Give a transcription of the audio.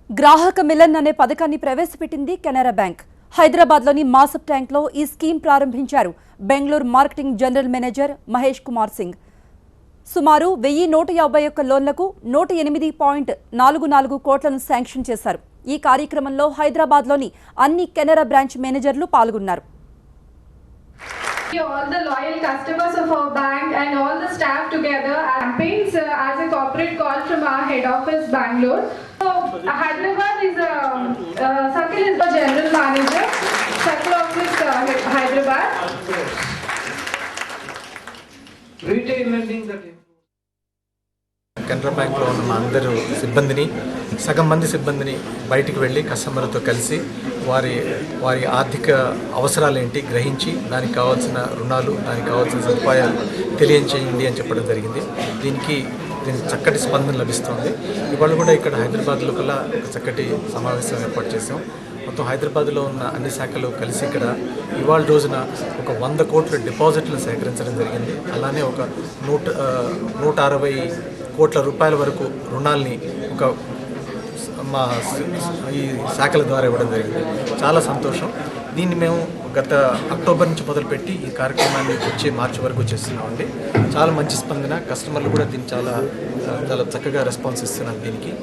గ్రాహక melon అనే పథకాన్ని ప్రవేశపెట్టింది కెనరా బ్యాంక్. హైదరాబాద్లోని మాసప్ ట్యాంక్లో ఈ స్కీమ్ ప్రారంభించారు Bengaluru marketing general manager Mahesh Kumar Singh. సుమారు 1151 లోన్లకు 108.44 కోట్లను శాంక్షన్ చేశారు. ఈ కార్యక్రమంలో హైదరాబాద్లోని అన్ని కెనరా బ్రాంచ్ మేనేజర్లు పాల్గొన్నారు. All the loyal customers of our bank and all the staff together campaigns as a corporate call from our head office Bangalore. So Hyderabad is Sakil is the general manager, Sakil office Hyderabad. Retail lending that Canara బ్యాంక్లో ఉన్న అందరూ సిబ్బందిని సగం మంది సిబ్బందిని బయటికి వెళ్ళి కస్టమర్తో కలిసి వారి ఆర్థిక అవసరాలేంటి గ్రహించి దానికి కావాల్సిన రుణాలు దానికి కావాల్సిన సదుపాయాలు తెలియచేయండి అని చెప్పడం జరిగింది. దీనికి చక్కటి స్పందన లభిస్తుంది. ఇవాళ కూడా ఇక్కడ హైదరాబాద్లో కల్లా ఒక చక్కటి సమావేశం ఏర్పాటు చేసాం. మొత్తం హైదరాబాద్లో ఉన్న అన్ని శాఖలు కలిసి ఇక్కడ ఇవాళ రోజున ఒక 100 కోట్ల డిపాజిట్లు సేకరించడం జరిగింది. అలానే ఒక 160 కోట్ల రూపాయల వరకు రుణాల్ని మా ఈ శాఖల ద్వారా ఇవ్వడం జరిగింది. చాలా సంతోషం. దీన్ని మేము గత అక్టోబర్ నుంచి మొదలుపెట్టి ఈ కార్యక్రమాన్ని వచ్చే మార్చి వరకు చేస్తున్నామండి. చాలా మంచి స్పందన, కస్టమర్లు కూడా దీన్ని చాలా చక్కగా రెస్పాన్స్ ఇస్తున్నారు దీనికి.